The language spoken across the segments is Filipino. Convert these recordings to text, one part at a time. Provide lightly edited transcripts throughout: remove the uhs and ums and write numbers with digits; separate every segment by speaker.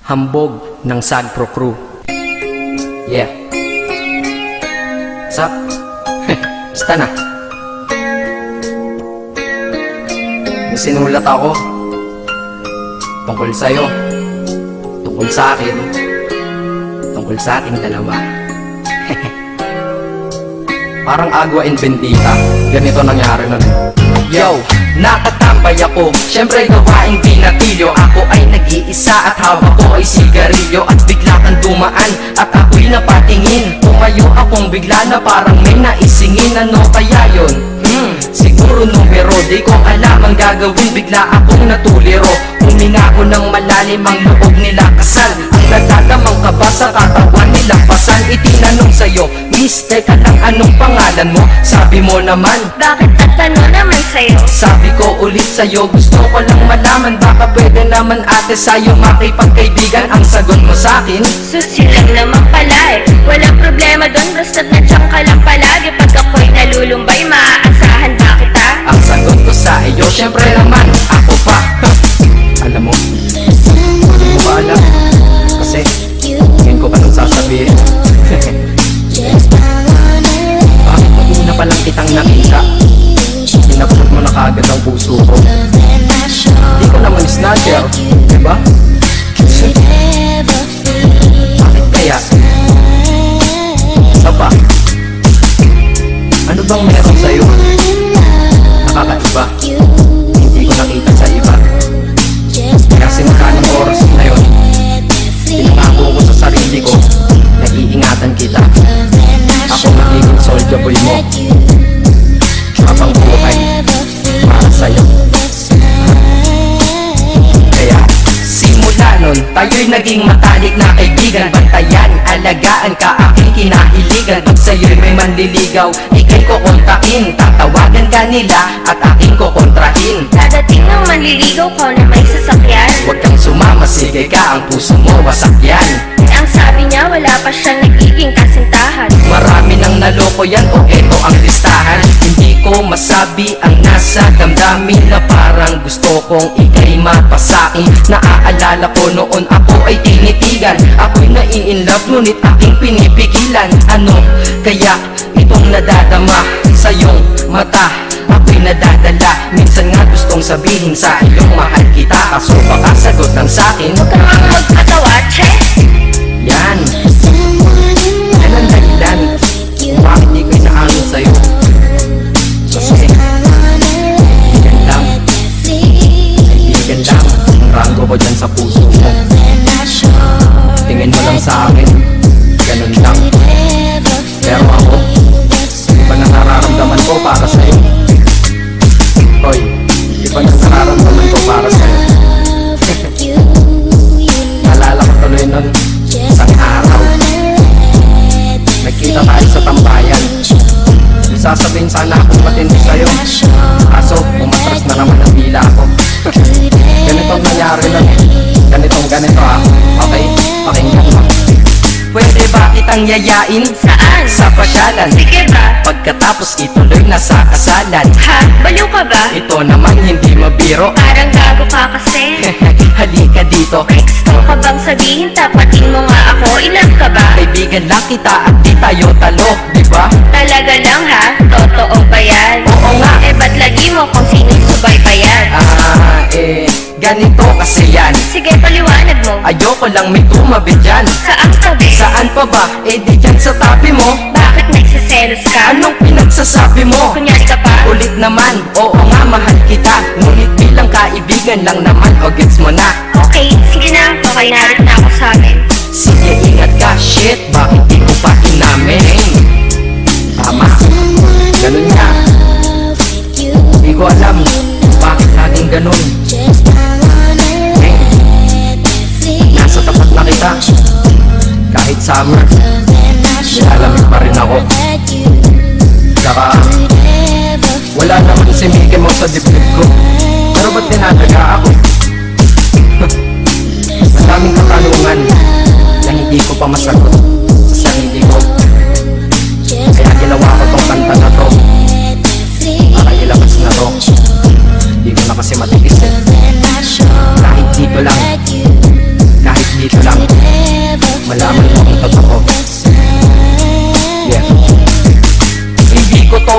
Speaker 1: Hambog ng Sagpro Crew. Yeah. What's up? Basta na. May sinulat ako tungkol sa'yo, tungkol sa akin, tungkol sa ating dalawa. Parang Agua and Bendita, ganito nangyari nun. Yo, nakatambay ako, syempre gawaing binatilyo. Ako ay nag-iisa at hawak ko ay sigarilyo. At bigla kang dumaan at ako'y napatingin. Tumayo akong bigla na parang may naisingin. Ano kaya yun? Siguro numero, di ko alam ang gagawin. Bigla akong natuliro, huminga ko ng malalim, ang loob nila kasal. Ang nagdadamang kaba sa katawan nilang pasan. Itinanong sa'yo, Miss, teka lang, anong pangalan mo? Sabi mo naman,
Speaker 2: bakit at ano naman sa'yo?
Speaker 1: sabi ko ulit sa'yo, gusto ko lang malaman. Baka pwede naman ate sa'yo makipagkaibigan. Ang sagot mo sa'kin,
Speaker 2: Susi lang naman pala eh. Walang problema doon, basta't nandiyan ka lang palagi. Pag ako'y nalulumbay, maaasahan ba kita?
Speaker 1: ang sagot ko sa iyo, syempre naman, ako pa. Alam mo, hindi mo ba alam? Kasi, ngayon ko pa nang sasabihin. Bakit mag-una pa lang kitang nakita? Pinapulot mo na kaagad ang puso ko. Di ko naman snatcher, diba? Bakit kaya? Isa pa, ano bang meron sa'yo? Nakakaiba, hindi ko nakita sa iba. Kaya simula oras na yun, pinangako ko sa sarili ko, nag-iingatan kita. Ako magiging soldier boy mo, habang buhay para sa'yo. Kaya simula nun, tayo'y naging matalik na kaibigan. Bantayan, alagaan ka, aking kinahiligan. Pag sa'yo'y may manliligaw, ika'y kukontakin. Tatawagan ka nila at aking kukontrahin.
Speaker 2: Dadating ng manliligaw ko na may sasakyan.
Speaker 1: Huwag kang sumama, sige ka, ang puso mo wasak yan.
Speaker 2: Ang sabi niya, wala pa siyang nagiging kasintahan.
Speaker 1: Marami nang naloko yan, o eto ang listahan. Hindi ko masabi ang nasa damdamin, na parang gusto kong ika'y mapasakin. Naaalala ko noon ako ay tinitigan, ako'y nai-inlove ngunit aking pinipigilan. Ano kaya itong nadadama sa iyong mata? Ako'y nadadala, minsan nga gustong sabihin sa iyong mahal kita. Kaso baka sagot lang sa'kin,
Speaker 2: Huwag kang mga magpatawa, che.
Speaker 1: yan, yan ang dahilan kung bakit di ko inaamin sa'yo. Kasi kaibigan lang, kaibigan lang ang rango ko dyan sa puso mo. Tingin mo lang sa akin, ganun lang. Pero ako, iba na nararamdaman ko para sa'yo. Hoy, iba na nararamdaman ko para sa'yo. Naalala ko tuloy nun, isang araw, nagkita tayo sa tambayan. Sasabihin sana akong matindi sa'yo, kaso umatras na naman ang dila ko. Ganitong nangyari lang, ganito okay, pakinggan mo. Pwede ba kitang yayain
Speaker 2: Saan?
Speaker 1: sa pasyalan?
Speaker 2: Sige ba?
Speaker 1: Pagkatapos ituloy na sa kasalan.
Speaker 2: Ha? Baliw ka ba?
Speaker 1: Ito naman hindi mabiro.
Speaker 2: Parang gago ka kasi.
Speaker 1: Halika dito,
Speaker 2: Gusto ka bang sabihin, tapatin mo nga ako? Ilan ka ba?
Speaker 1: kaibigan lang kita at di tayo talo, diba?
Speaker 2: Talaga lang ha? Totoo ba yan?
Speaker 1: Oo nga.
Speaker 2: Eh ba't lagi mo kung sinong subaybayan?
Speaker 1: Ganito kasi yan.
Speaker 2: Sige, paliwanag mo.
Speaker 1: Ayoko lang may tumabi dyan.
Speaker 2: Saan ka ba?
Speaker 1: Saan pa ba? Eh di dyan sa tabi mo.
Speaker 2: Bakit nagsiselos ka?
Speaker 1: Anong pinagsasabi mo?
Speaker 2: Kunyari ka pa?
Speaker 1: Ulit naman, oo nga mahal kita. Ngunit bilang kaibigan lang naman, o gets mo na.
Speaker 2: Okay, sige na. Okay, narit na ako sa amin.
Speaker 1: Sige ingat ka, shit, bakit di ko pa inamin? Tama, ganun nga. Di ko alam, bakit laging ganun. Nasa tapat na kita, kahit summer, nilalamig pa rin ako. Saka, wala naman simike mo sa dibdib ko, pero ba't tinataga ako? Madaming katanungan na hindi ko pa masagot sa sarili ko. Kaya ginawa ko tong kanta na to, para ilabas na to. Hindi ko na kasi matiis eh. Kahit dito lang, kahit dito lang.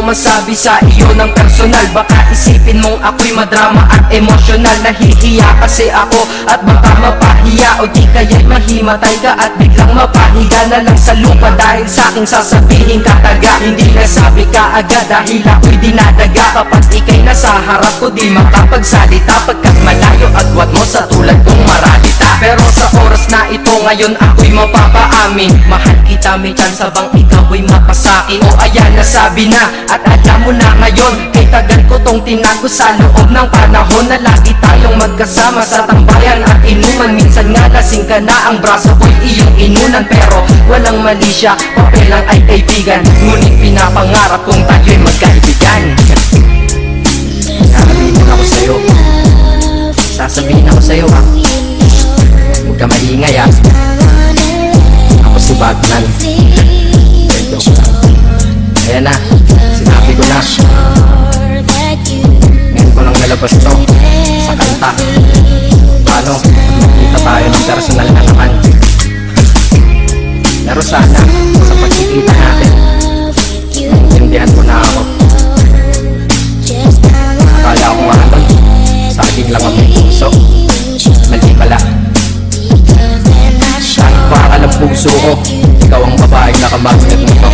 Speaker 1: masabi sa iyo ng personal. Baka isipin mong ako'y madrama at emosyonal. Nahihiya kasi ako at baka mapahiya, o di kaya'y mahimatay ka at biglang mapahiga na lang sa lupa dahil sa aking sasabihin kataga. Hindi nasabi ka agad dahil ako'y dinadaga. Kapag ika'y nasa harap ko di makapagsalita, pagkat malayo agwat mo sa tulad kong maralita. Pero sa oras na ito ngayon ako'y mapapaamin, mahal kita, may chance bang ikaw ay mapasaki? O ayan, nasabi na at alam mo na ngayon. Kay tagal ko tong tinago sa loob ng panahon na lagi tayong magkasama sa tambayan at inuman. Minsan nga lasing ka na, ang braso ko'y iyong inunan. Pero walang mali siya, papel lang ay kaibigan, ngunit pinapangarap kong tayo'y magkaibigan. Sasabihin ako sa'yo, sasabihin ako sa'yo ha, huwag ka maingay ha. Ako si Batman. Joke lang. Ayan na, sinabi ko na. Ngayon ko lang nalabas to sa kanta. Paano, magkita tayo ng personal na naman. Pero sana, sa pagkikita natin, naiintindihan mo na ako. Akala ko nga nun, saging lang ang may puso. Mali pala. Kahit baka lang puso ko, ikaw ang babaeng nakamagnet nito.